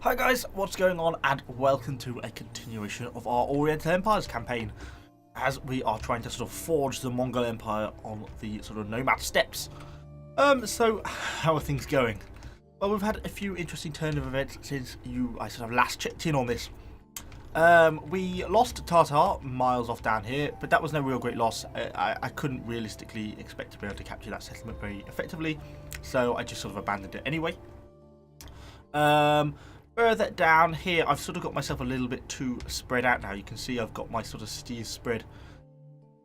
Hi guys, what's going on, and welcome to a continuation of our Oriental Empires campaign as we are trying to sort of forge the Mongol Empire on the sort of nomad steppes. So how are things going? Well, we've had a few interesting turn of events since I sort of last checked in on this. We lost Tartar miles off down here, but that was no real great loss. I couldn't realistically expect to be able to capture that settlement very effectively, so I just sort of abandoned it anyway. Further down here, I've sort of got myself a little bit too spread out now. You can see I've got my sort of cities spread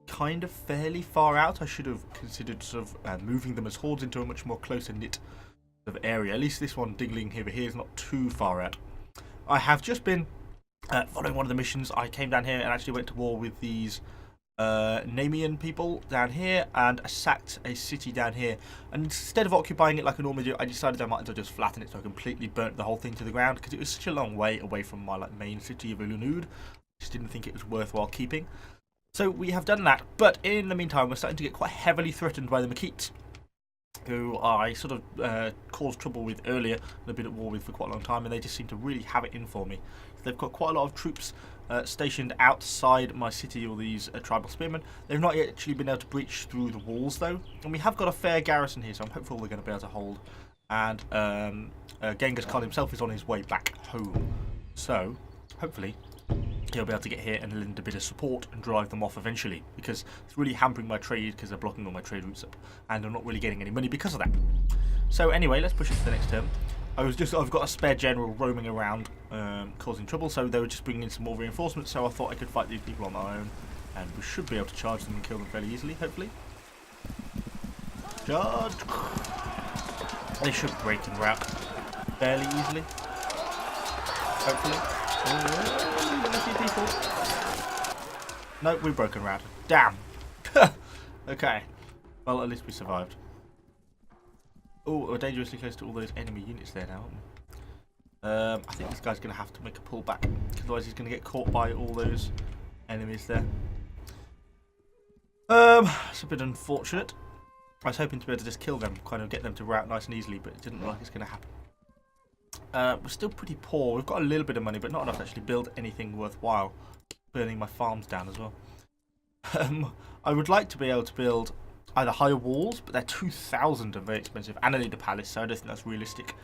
kind of fairly far out. I should have considered sort of moving them as hordes into a much more closer knit sort of area. At least this one diggling over here is not too far out. I have just been following one of the missions. I came down here and actually went to war with these Namian people down here, and I sacked a city down here, and instead of occupying it like I normally do, I decided I might as well just flatten it, so I completely burnt the whole thing to the ground because it was such a long way away from my main city of Ulunud. I just didn't think it was worthwhile keeping. So we have done that, but in the meantime we're starting to get quite heavily threatened by the Makites, who I sort of caused trouble with earlier and have been at war with for quite a long time, and they just seem to really have it in for me. So they've got quite a lot of troops stationed outside my city, all these tribal spearmen. They've not yet actually been able to breach through the walls though, and we have got a fair garrison here, so I'm hopeful we're going to be able to hold. And Genghis Khan himself is on his way back home, so hopefully he'll be able to get here and lend a bit of support and drive them off eventually, because it's really hampering my trade because they're blocking all my trade routes up, and I'm not really getting any money because of that. So anyway, let's push it to the next turn. I've got a spare general roaming around, causing trouble, so they were just bringing in some more reinforcements, so I thought I could fight these people on my own, and we should be able to charge them and kill them fairly easily, hopefully. Charge! They should break and rout fairly easily, hopefully. No, we broke and routed. Damn! Okay, well at least we survived. Oh, we're dangerously close to all those enemy units there now, aren't we? I think this guy's going to have to make a pullback, otherwise he's going to get caught by all those enemies there. It's a bit unfortunate. I was hoping to be able to just kill them, kind of get them to rout nice and easily, but it didn't look like it's going to happen. We're still pretty poor. We've got a little bit of money, but not enough to actually build anything worthwhile. Burning my farms down as well. I would like to be able to build either higher walls, but they're 2,000 and very expensive, and I need a palace, so I don't think that's realistic.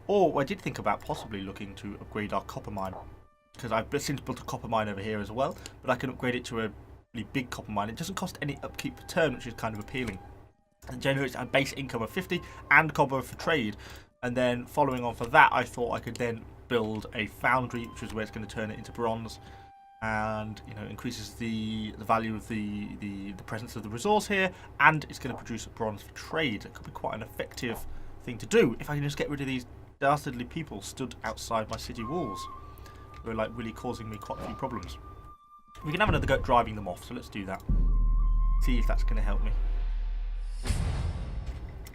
Or I did think about possibly looking to upgrade our copper mine, because I've since built a copper mine over here as well, but I can upgrade it to a really big copper mine. It doesn't cost any upkeep per turn, which is kind of appealing. It generates a base income of 50 and copper for trade, and then following on for that, I thought I could then build a foundry, which is where it's going to turn it into bronze, and increases the value of the presence of the resource here, and it's going to produce bronze for trade. It could be quite an effective thing to do if I can just get rid of these dastardly people stood outside my city walls, who are like really causing me quite a few problems. We can have another go at driving them off, so let's do that. See if that's going to help me.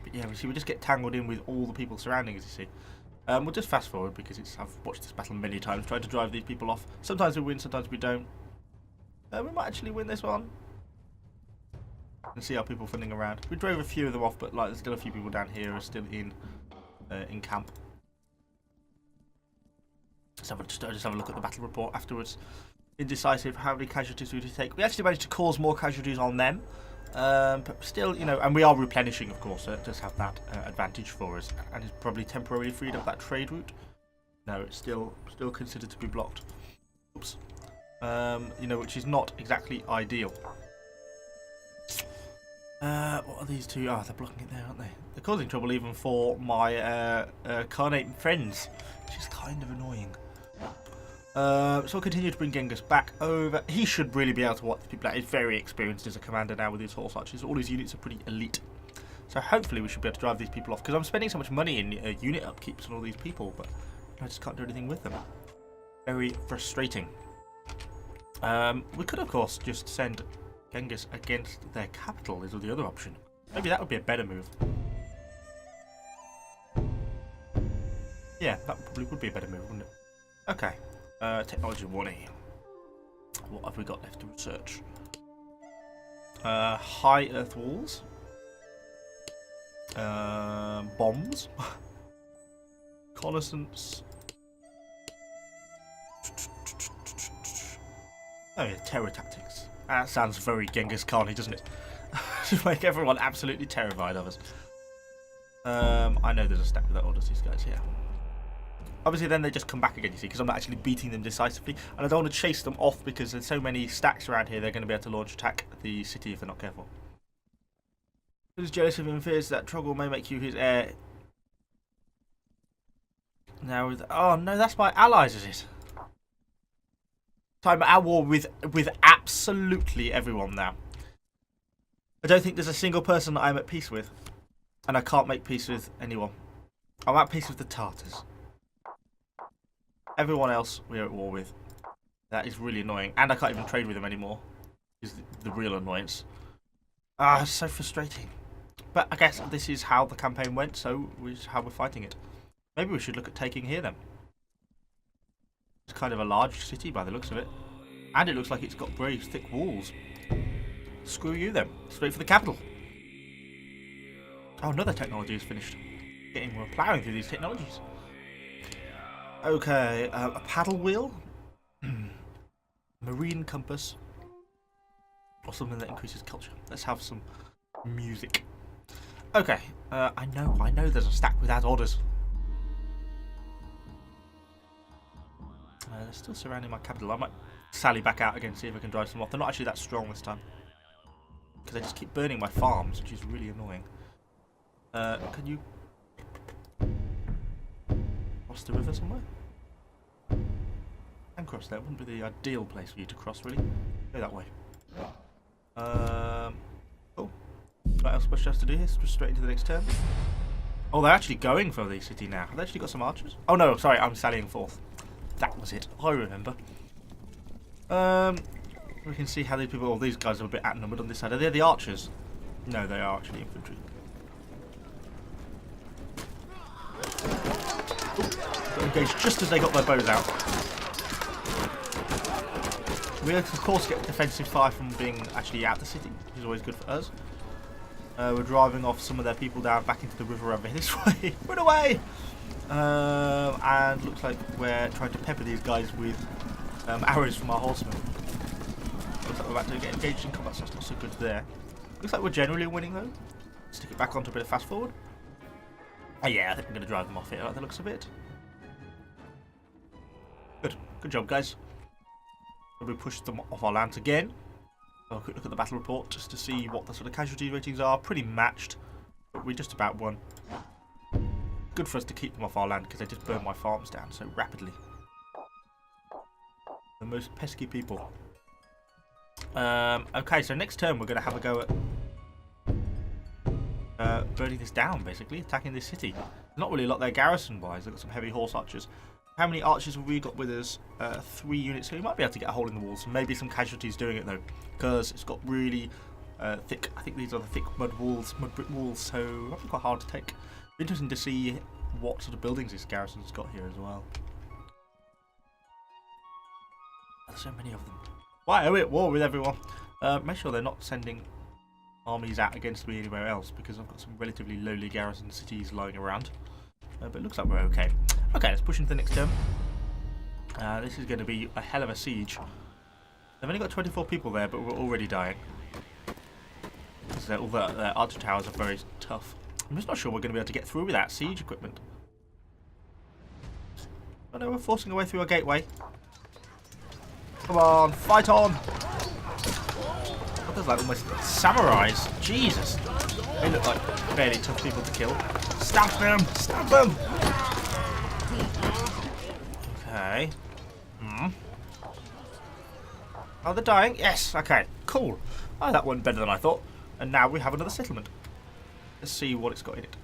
But yeah, we just get tangled in with all the people surrounding us, you see. We'll just fast forward because I've watched this battle many times, tried to drive these people off. Sometimes we win, sometimes we don't. We might actually win this one. And see how people are funding around. We drove a few of them off, but there's still a few people down here who are still in camp. So we'll just have a look at the battle report afterwards. Indecisive, how many casualties we did take. We actually managed to cause more casualties on them. But still, and we are replenishing, of course, so it does have that advantage for us, and it's probably temporarily freed up that trade route. No, it's still considered to be blocked. Oops. Which is not exactly ideal. What are these two? Oh, they're blocking it there, aren't they? They're causing trouble even for my Khanate friends, which is kind of annoying. So I'll continue to bring Genghis back over. He should really be able to watch people out. He's very experienced as a commander now with his horse archers. All his units are pretty elite. So hopefully we should be able to drive these people off, because I'm spending so much money in unit upkeeps on all these people, but I just can't do anything with them. Very frustrating. We could, of course, just send Genghis against their capital, is the other option. Maybe that would be a better move. Yeah, that probably would be a better move, wouldn't it? Okay. Technology 1A. What have we got left to research? High earth walls. Bombs. Reconnaissance. Oh yeah, terror tactics. That sounds very Genghis Khan-y, doesn't it? Just make everyone absolutely terrified of us. I know there's a stack without orders, these guys here. Obviously then they just come back again, you see, because I'm not actually beating them decisively. And I don't want to chase them off because there's so many stacks around here, they're going to be able to launch attack the city if they're not careful. Who's jealous of him and fears that Troggle may make you his heir. Now, oh no, that's my allies, is it? So I'm at war with absolutely everyone now. I don't think there's a single person that I'm at peace with. And I can't make peace with anyone. I'm at peace with the Tartars. Everyone else we're at war with. That is really annoying. And I can't even trade with them anymore. Is the real annoyance. Ah, it's so frustrating. But I guess this is how the campaign went, so it's how we're fighting it. Maybe we should look at taking here then. It's kind of a large city by the looks of it. And it looks like it's got very thick walls. Screw you then. Straight for the capital. Oh, another technology is finished. We're ploughing through these technologies. Okay, a paddle wheel. Marine compass. Or something that increases culture. Let's have some music. Okay, I know there's a stack without orders. They're still surrounding my capital. I might sally back out again, see if I can drive some off. They're not actually that strong this time. Because they just keep burning my farms, which is really annoying. Can you cross the river somewhere? And cross there. Wouldn't be the ideal place for you to cross, really. Go that way. Cool. What else much to do here? Just straight into the next turn. Oh, they're actually going for the city now. Have they actually got some archers? Oh no, sorry, I'm sallying forth. That was it. I remember. We can see how these people. Oh, these guys are a bit outnumbered on this side. Are they the archers? No, they are actually infantry. Got engaged just as they got their bows out. We of course get defensive fire from being actually out the city, which is always good for us. We're driving off some of their people down back into the river over this way. Run away! And looks like we're trying to pepper these guys with arrows from our horsemen. Looks like we're about to get engaged in combat, so it's not so good there. Looks like we're generally winning though. Stick it back onto a bit of fast forward. Oh yeah, I think I'm going to drive them off here, like the looks of it. Good job, guys. We pushed them off our lands again. Have a quick look at the battle report just to see what the sort of casualty ratings are. Pretty matched, but we just about won. Good for us to keep them off our land because they just burn my farms down so rapidly. The most pesky people. Okay, so next turn we're going to have a go at burning this down, basically, attacking this city. There's not really a lot there garrison-wise. They've got some heavy horse archers. How many archers have we got with us? 3 units, so we might be able to get a hole in the walls. Maybe some casualties doing it, though, because it's got really thick, I think these are the thick mud brick walls, so it might be quite hard to take. Interesting to see what sort of buildings this garrison's got here as well. There's so many of them. Why are we at war with everyone? Make sure they're not sending armies out against me anywhere else, because I've got some relatively lowly garrison cities lying around. But it looks like we're okay. Okay, let's push into the next turn. This is going to be a hell of a siege. They've only got 24 people there, but we're already dying. So all the archer towers are very tough. I'm just not sure we're going to be able to get through without siege equipment. Oh no, we're forcing our way through our gateway. Come on, fight on! That does like almost samurais. Jesus! They look like fairly tough people to kill. Stab them! Stab them! Okay. Oh, they're dying? Yes! Okay, cool. Oh, that went better than I thought. And now we have another settlement. Let's see what it's got in it.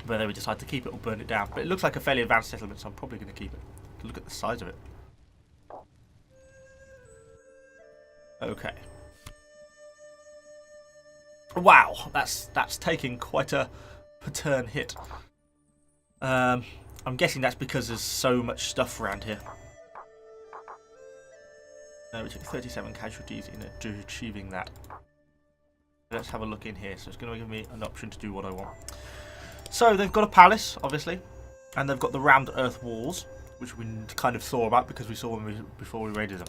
Whether we decide to keep it or burn it down. But it looks like a fairly advanced settlement, so I'm probably going to keep it. Look at the size of it. Okay. Wow, that's taking quite a turn hit. I'm guessing that's because there's so much stuff around here. We took 37 casualties in achieving that. Let's have a look in here. So it's going to give me an option to do what I want. So they've got a palace, obviously, and they've got the rammed earth walls, which we kind of saw about because we saw them before we raided them.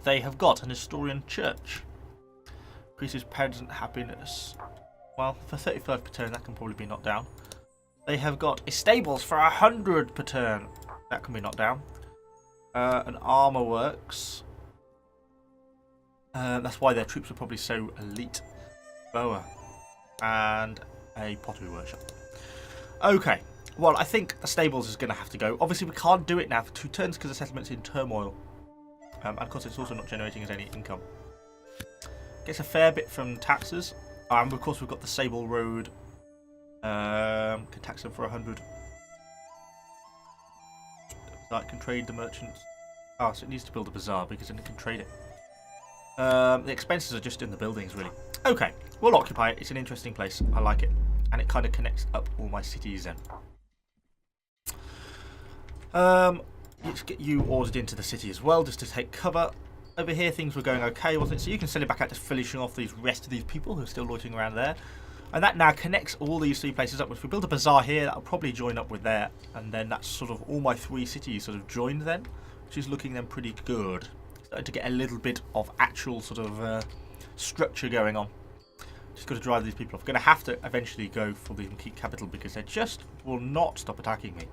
They have got an historian church. Increases peasant happiness. Well, for 35 per turn, that can probably be knocked down. They have got stables for 100 per turn. That can be knocked down. An armor works. That's why their troops are probably so elite. Boa. And a pottery workshop. Okay. Well, I think the stables is going to have to go. Obviously, we can't do it now for 2 turns because the settlement's in turmoil. And of course, it's also not generating us any income. Gets a fair bit from taxes. And of course, we've got the Sable Road. Can tax them for 100. That can trade the merchants. Oh, so it needs to build a bazaar because then it can trade it. The expenses are just in the buildings, really. Okay, we'll occupy it. It's an interesting place. I like it. And it kind of connects up all my cities then. Let's get you ordered into the city as well, just to take cover. Over here, things were going okay, wasn't it? So you can send it back out to finishing off the rest of these people who are still loitering around there. And that now connects all these 3 places up. If we build a bazaar here, that'll probably join up with there. And then that's sort of all my 3 cities sort of joined then, which is looking then pretty good. Starting to get a little bit of actual sort of structure going on. Just got to drive these people off. Going to have to eventually go for the keep capital because they just will not stop attacking me.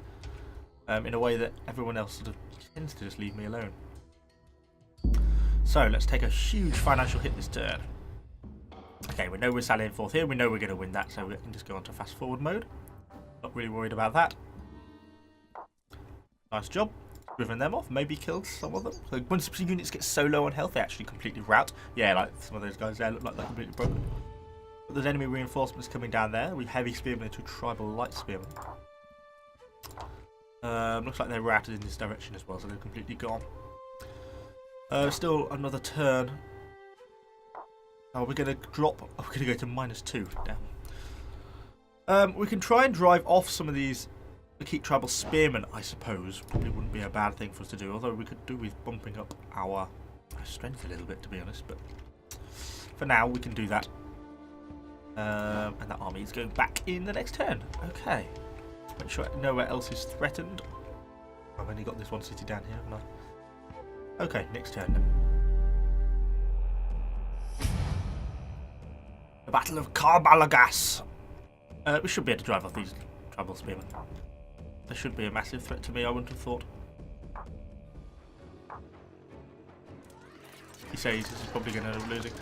In a way that everyone else sort of tends to just leave me alone. So let's take a huge financial hit this turn. Okay, we know we're sallying forth here. We know we're going to win that, so we can just go on to fast forward mode. Not really worried about that. Nice job. Driven them off. Maybe killed some of them. So once units get so low on health, they actually completely rout. Yeah, like some of those guys there look like they're completely broken. But there's enemy reinforcements coming down there. We heavy spearmen into tribal light spearmen. Looks like they're routed in this direction as well, so they're completely gone. Still another turn. Oh, we're going to drop. Oh, we're going to go to -2. Damn. We can try and drive off some of these. Keep tribal spearmen, I suppose. Probably wouldn't be a bad thing for us to do. Although we could do with bumping up our strength a little bit, to be honest. But for now, we can do that. And that army is going back in the next turn. Okay. Make sure nowhere else is threatened. I've only got this one city down here, haven't I? Okay, next turn then. The Battle of Carbalagas. We should be able to drive off these tribal spearmen. There should be a massive threat to me, I wouldn't have thought. He says this is probably going to end up losing.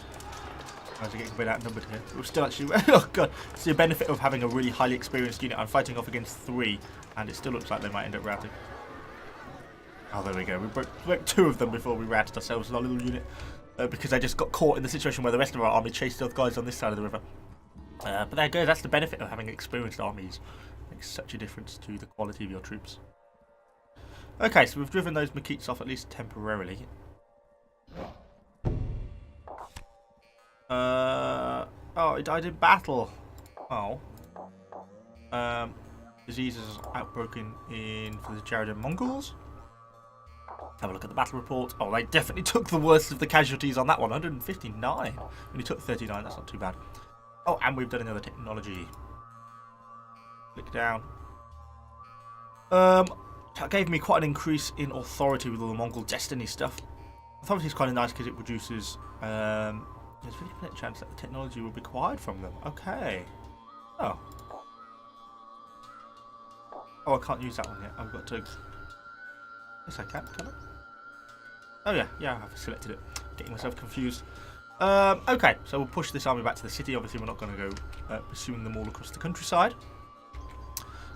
As we're getting a bit outnumbered here. We're still actually... Oh god, it's the benefit of having a really highly experienced unit. I'm fighting off against 3, and it still looks like they might end up routing. Oh, there we go. We broke 2 of them before we routed ourselves with our little unit. Because I just got caught in the situation where the rest of our army chased those guys on this side of the river. But there goes. That's the benefit of having experienced armies. It makes such a difference to the quality of your troops. Okay, so we've driven those Maquis off at least temporarily. Oh, he died in battle. Oh. Diseases outbroken for the Jaredin Mongols. Have a look at the battle report. Oh, they definitely took the worst of the casualties on that one. 159. When he took 39, that's not too bad. Oh, and we've done another technology. Click down. That gave me quite an increase in authority with all the Mongol destiny stuff. Authority is kind of nice because it reduces... there's a 50% chance that the technology will be acquired from them. Okay. Oh. Oh, I can't use that one yet. I've got to... Yes, I can I? Oh, yeah. Yeah, I've selected it. Getting myself confused. Okay, so we'll push this army back to the city. Obviously, we're not going to go pursuing them all across the countryside.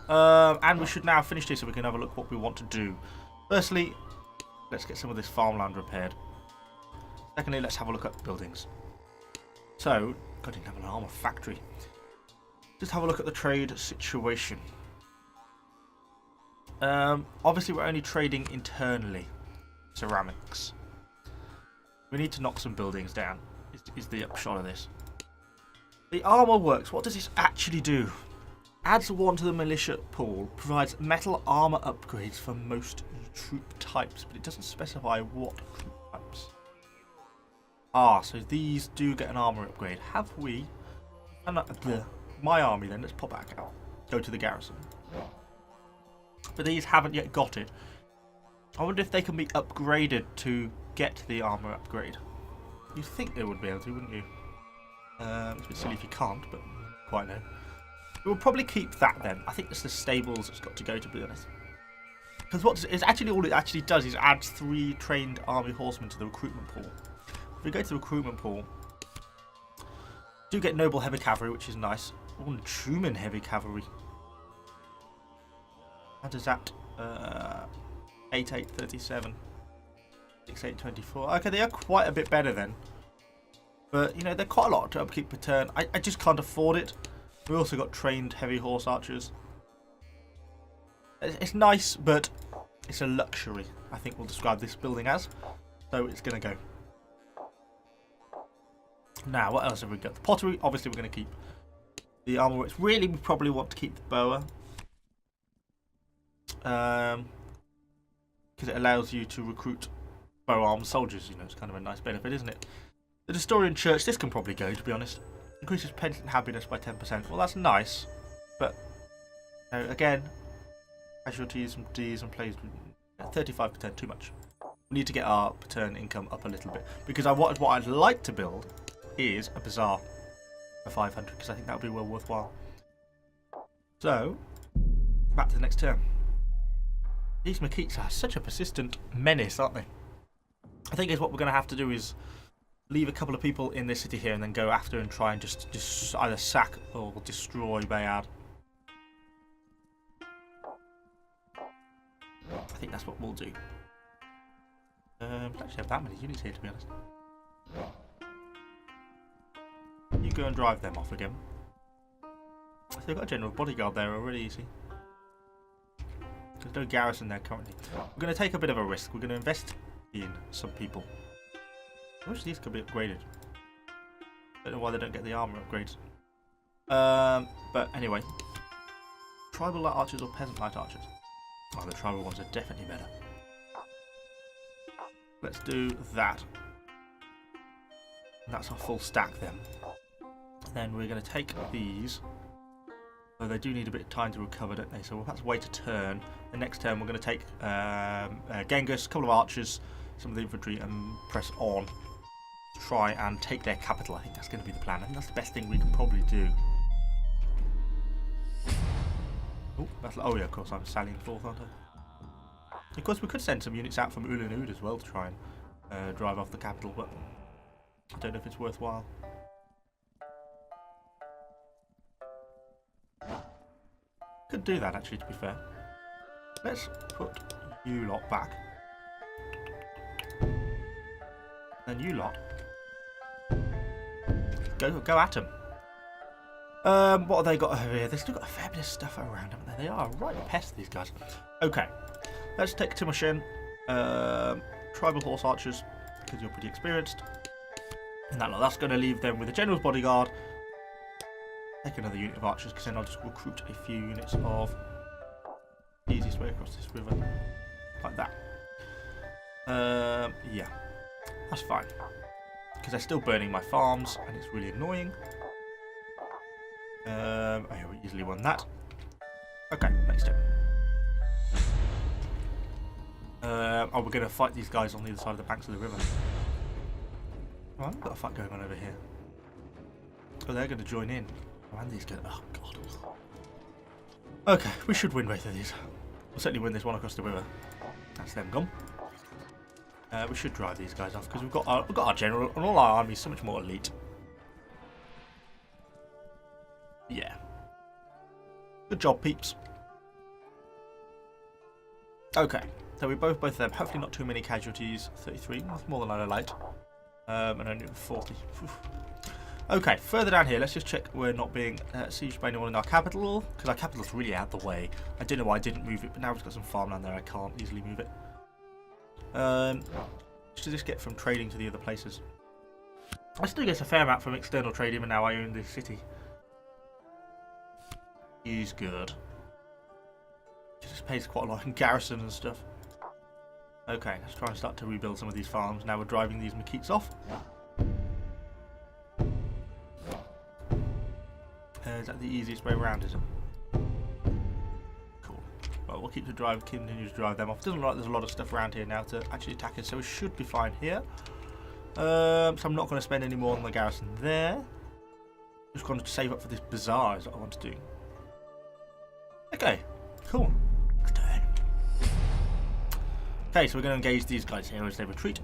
And we should now finish this so we can have a look what we want to do. Firstly, let's get some of this farmland repaired. Secondly, let's have a look at buildings. So, God, didn't have an armor factory. Just have a look at the trade situation. Obviously, we're only trading internally. Ceramics. We need to knock some buildings down, is the upshot of this. The armor works. What does this actually do? Adds 1 to the militia pool. Provides metal armor upgrades for most troop types, but it doesn't specify what troop types. Ah, so these do get an armor upgrade. Have we? And my army then. Let's pop back out. Go to the garrison. But these haven't yet got it. I wonder if they can be upgraded to get the armor upgrade. You'd think they would be able to, wouldn't you? It's a bit silly if you can't, but quite no. We'll probably keep that then. I think it's the stables that's got to go, to be honest. Because what it's actually all it actually does is adds 3 trained army horsemen to the recruitment pool. If we go to the recruitment pool, do get noble heavy cavalry, which is nice. Oh, and Truman heavy cavalry. How does that? 8,837. 6,824. Okay, they are quite a bit better then. But, you know, they're quite a lot to upkeep per turn. I just can't afford it. We also got trained heavy horse archers. It's nice, but it's a luxury, I think we'll describe this building as. So it's going to go. Now, what else have we got? The pottery, obviously we're going to keep. The armor, it's really, we probably want to keep the boa. Because it allows you to recruit bow-armed soldiers. You know, it's kind of a nice benefit, isn't it? The Nestorian Church, this can probably go, to be honest. Increases penitent happiness by 10%. Well, that's nice. But, you know, again, casualties and Ds and plays 35%, too much. We need to get our per turn income up a little bit. Because what I'd like to build is a bazaar for 500, because I think that would be well worthwhile. So, back to the next turn. These Maquis are such a persistent menace, aren't they? I think is what we're going to have to do is leave a couple of people in this city here and then go after and try and just either sack or destroy Bayard. I think that's what we'll do. We don't actually have that many units here, to be honest. You go and drive them off again. So they've got a general bodyguard there already, you see. There's no garrison there currently. We're going to take a bit of a risk. We're going to invest in some people. I wish these could be upgraded. Don't know why they don't get the armor upgrades. But anyway. Tribal light archers or peasant light archers? Oh, the tribal ones are definitely better. Let's do that. And that's our full stack then. Then we're going to take these. Though they do need a bit of time to recover, don't they? So we'll have to wait a turn. The next turn we're going to take Genghis, a couple of archers, some of the infantry, and press on. Try and take their capital. I think that's going to be the plan. I think that's the best thing we can probably do. Oh yeah, of course I'm sallying forth, aren't I? Of course we could send some units out from Ulanud as well to try and drive off the capital, but I don't know if it's worthwhile. Could do that actually, to be fair. Let's put you lot back. Then you lot. Go at them. What have they got over here? They've still got a fair bit of stuff around, haven't they? They are right pest, these guys. Okay. Let's take Timoshin. Tribal horse archers, because you're pretty experienced. And that's going to leave them with a general's bodyguard. Take another unit of archers, because then I'll just recruit a few units of the easiest way across this river. Like that. Yeah. That's fine. Because they're still burning my farms, and it's really annoying. We easily won that. Okay, next turn. Oh, we're going to fight these guys on the other side of the banks of the river. Oh, I've got a fight going on over here. Oh, they're going to join in. Oh, and these guys. Oh, God. Okay, we should win both of these. We'll certainly win this one across the river. That's them gone. We should drive these guys off because we've got our general and all our armies so much more elite. Yeah. Good job, peeps. Okay, so we both of them. Hopefully not too many casualties. 33, that's more than I'd like. And only 40. Oof. Okay, further down here, let's just check we're not being sieged by anyone in our capital, because our capital's really out the way. I don't know why I didn't move it, but now we've got some farmland there. I can't easily move it. Just to just get from trading to the other places. I still get a fair amount from external trade, even now I own this city. Is good. It just pays quite a lot in garrison and stuff. Okay, let's try and start to rebuild some of these farms. Now we're driving these Maquis off. Is that the easiest way around, is it? Cool. Well, we'll continue to drive them off. Doesn't look like there's a lot of stuff around here now to actually attack us, so we should be fine here. So I'm not going to spend any more on the garrison there. Just going to save up for this bazaar is what I want to do. Okay, cool. Okay, so we're going to engage these guys here as they retreat.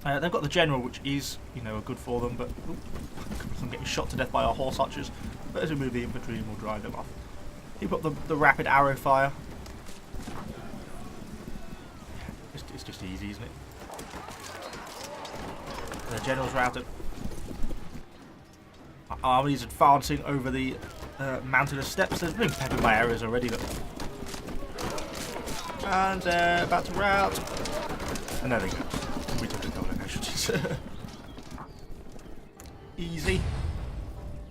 They've got the general, which is, you know, good for them, but I'm getting shot to death by our horse archers. But as we move the infantry, we'll drive them off. Keep up the rapid arrow fire. It's just easy, isn't it? The general's routed. Our army's advancing over the mountainous steppes. There's been peppered by arrows already, look. And about to rout. And there they go. We took a couple of casualties. Easy.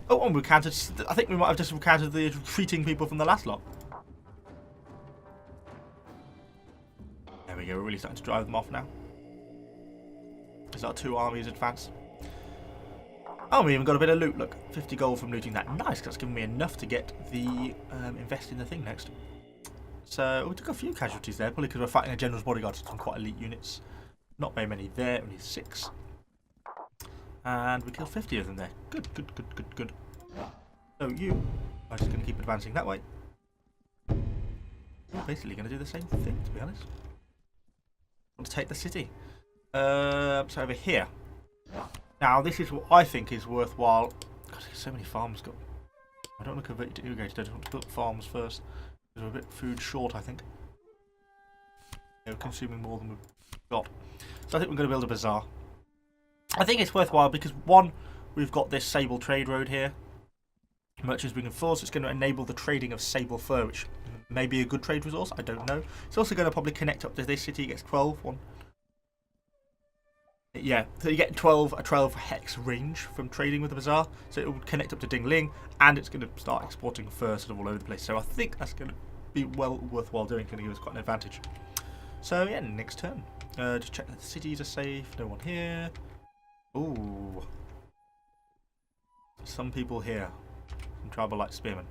Oh, and we counted. I think we might have just counted the retreating people from the last lot. There we go. We're really starting to drive them off now. There's our two armies advance. Oh, we even got a bit of loot. Look, 50 gold from looting that. Nice, that's given me enough to get the invest in the thing next. So we took a few casualties there, probably because we're fighting a general's bodyguard, some quite elite units. Not very many there, only 6. And we killed 50 of them there. Good, good, good, good, good. So you are just going to keep advancing that way. We're basically going to do the same thing, to be honest. Want to take the city. So over here. Now this is what I think is worthwhile. God, there's so many farms got. I don't want to convert you to irrigated. I just want to build farms first. Because we're a bit food short, I think. Yeah, we're consuming more than we've got. So I think we're going to build a bazaar. I think it's worthwhile because, one, we've got this sable trade road here. Merchants bringing furs. It's going to enable the trading of sable fur, which may be a good trade resource. I don't know. It's also going to probably connect up to this city. It gets 12. Yeah, so you get a 12 hex range from trading with the bazaar. So it will connect up to Dingling, and it's going to start exporting fur sort of all over the place. So I think that's going to be well worthwhile doing. It's going to give us quite an advantage. So yeah, next turn. Just check that the cities are safe. No one here. Ooh. Some people here. Some tribal light spearmen.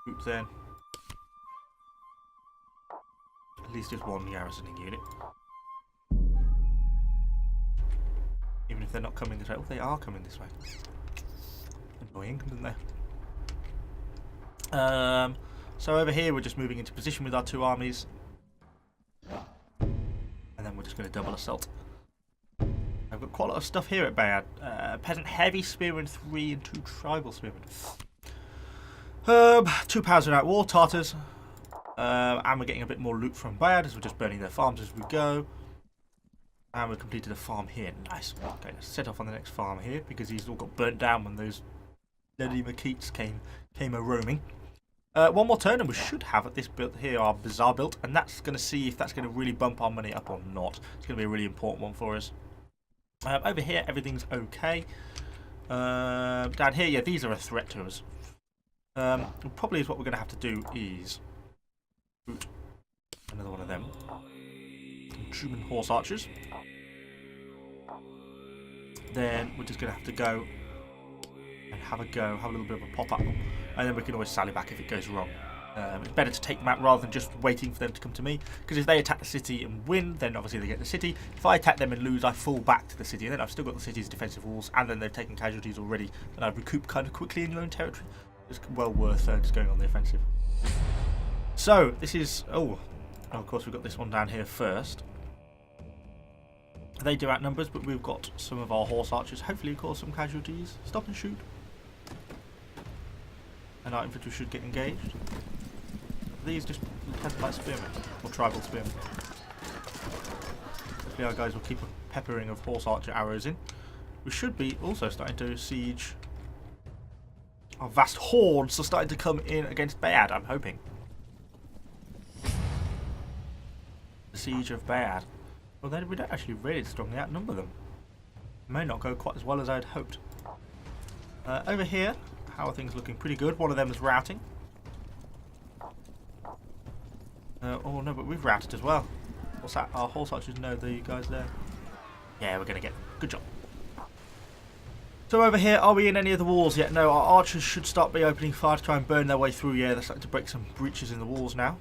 Oops then. At least just one garrisoning unit. Even if they're not coming this way. Oh, they are coming this way. Annoying, isn't they? So over here we're just moving into position with our two armies. And then we're just going to double assault. I've got quite a lot of stuff here at Bayard. Peasant heavy spearmen 3 and 2 tribal spearmen. 2 powers without war, Tartars. And we're getting a bit more loot from Bayard as we're just burning their farms as we go. And we've completed a farm here. Nice. Okay, let's set off on the next farm here because these all got burnt down when those bloody Makeets came a-roaming. One more turn and we should have at this built here our bazaar built, and that's going to see if that's going to really bump our money up or not. It's going to be a really important one for us. Over here everything's okay. Down here, yeah, these are a threat to us. Probably is what we're going to have to do is root another one of them. Truman horse archers. Then we're just going to have to go and have a little bit of a pop up, and then we can always sally back if it goes wrong. It's better to take them out rather than just waiting for them to come to me, because if they attack the city and win, then obviously they get the city. If I attack them and lose, I fall back to the city, and then I've still got the city's defensive walls, and then they've taken casualties already, and I've recouped kind of quickly in your own territory. It's well worth just going on the offensive. So this is of course we've got this one down here first. They do outnumber us, but we've got some of our horse archers. Hopefully cause some casualties. Stop and shoot. And our infantry should get engaged. These just peasant like spearmen, or tribal spearmen. Hopefully our guys will keep a peppering of horse archer arrows in. We should be also starting to siege. Our vast hordes are starting to come in against Bayard, I'm hoping. The siege of Bayard. Well, then we don't actually really strongly outnumber them. It may not go quite as well as I'd hoped. Over here, how are things looking? Pretty good. One of them is routing. Oh no, but we've routed as well. What's that? Our horse archers know the guys there. Yeah, we're going to get them. Good job. So over here, are we in any of the walls yet? No, our archers should start by opening fire to try and burn their way through. Yeah, they're starting to break some breaches in the walls now.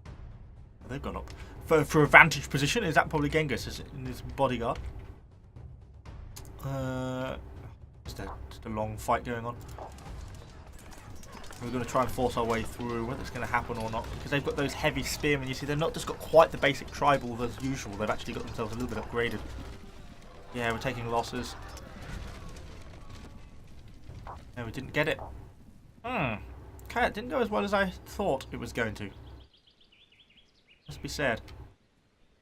Oh, they've gone up. For a vantage position, is that probably Genghis in his bodyguard? Just a long fight going on. We're going to try and force our way through, whether it's going to happen or not, because they've got those heavy spearmen. You see, they've not just got quite the basic tribal as usual. They've actually got themselves a little bit upgraded. Yeah, we're taking losses. No, we didn't get it. Okay, it didn't go as well as I thought it was going to. Must be said.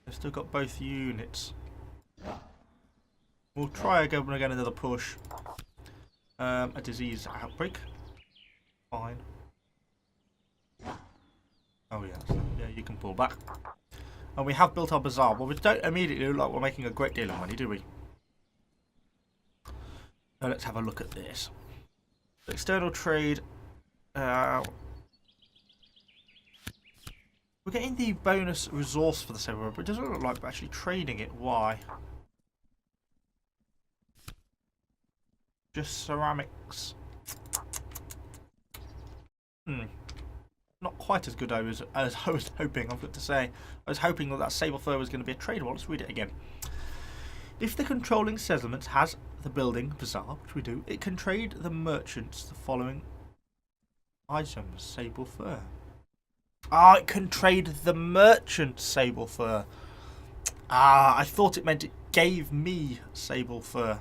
They've still got both units. We'll try again another push. A disease outbreak. Fine. Oh yeah, yeah, you can pull back. And we have built our bazaar. Well, we don't immediately look like we're making a great deal of money, do we? So let's have a look at this. External trade. We're getting the bonus resource for the server, but it doesn't look like we're actually trading it. Why? Just ceramics. Not quite as good as I was hoping, I've got to say. I was hoping that sable fur was going to be a tradable. Let's read it again. If the controlling settlement has the building bazaar, which we do, it can trade the merchants the following items. Sable fur. Ah, it can trade the merchant sable fur. Ah, I thought it meant it gave me sable fur.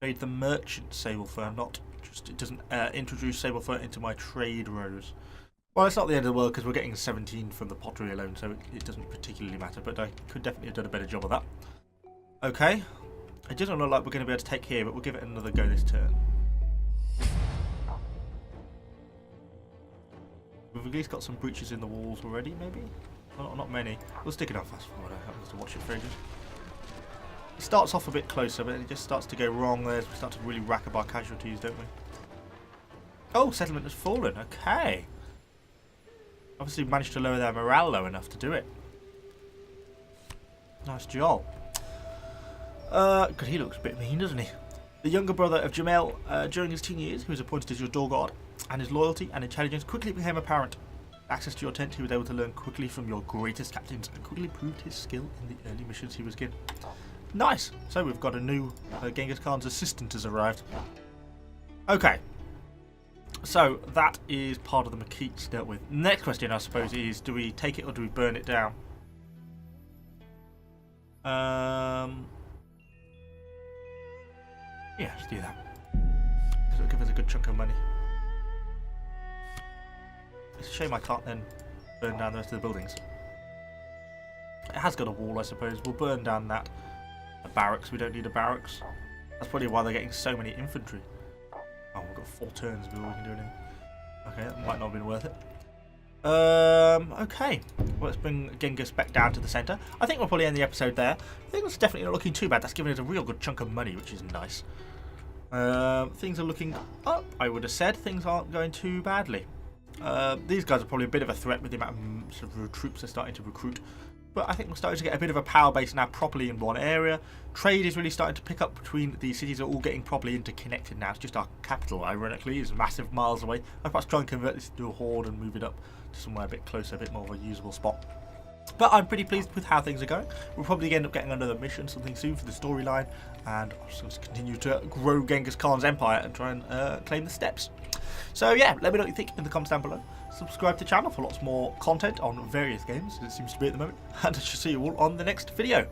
Trade the merchant sable fur, not just it doesn't introduce sable fur into my trade rows. Well, it's not the end of the world because we're getting 17 from the pottery alone, so it doesn't particularly matter, but I could definitely have done a better job of that. Okay. It doesn't look like we're going to be able to take here, but we'll give it another go this turn. We've at least got some breaches in the walls already, maybe? Not many. We'll stick it on fast forward. I have to watch it for ages. It starts off a bit closer, but it just starts to go wrong there. We start to really rack up our casualties, don't we? Oh, settlement has fallen. Okay. Obviously managed to lower their morale low enough to do it. Nice job. God, he looks a bit mean, doesn't he? The younger brother of Jamel, during his teen years, who was appointed as your door guard, and his loyalty and intelligence quickly became apparent. Access to your tent, he was able to learn quickly from your greatest captains and quickly proved his skill in the early missions he was given. Nice! So we've got a new Genghis Khan's assistant has arrived. Okay. So that is part of the Maquis dealt with. Next question, I suppose, is do we take it or do we burn it down? Yeah, let's do that. Because it'll give us a good chunk of money. It's a shame I can't then burn down the rest of the buildings. It has got a wall, I suppose. We'll burn down that. A barracks. We don't need a barracks. That's probably why they're getting so many infantry. Oh, we've got 4 turns before we can do anything. Okay, that might not have been worth it. Okay. Well, let's bring Genghis back down to the centre. I think we'll probably end the episode there. I think that's definitely not looking too bad. That's giving us a real good chunk of money, which is nice. Things are looking up, I would have said. Things aren't going too badly. These guys are probably a bit of a threat with the amount of sort of troops they're starting to recruit. But I think we're starting to get a bit of a power base now properly in one area. Trade is really starting to pick up between these cities. Are all getting properly interconnected now. It's just our capital, ironically, is massive miles away. I'll perhaps try and convert this into a horde and move it up to somewhere a bit closer, a bit more of a usable spot. But I'm pretty pleased with how things are going. We'll probably end up getting another mission, something soon for the storyline. And I'll just continue to grow Genghis Khan's empire and try and claim the steppes. So yeah, let me know what you think in the comments down below. Subscribe to the channel for lots more content on various games, as it seems to be at the moment. And I shall see you all on the next video.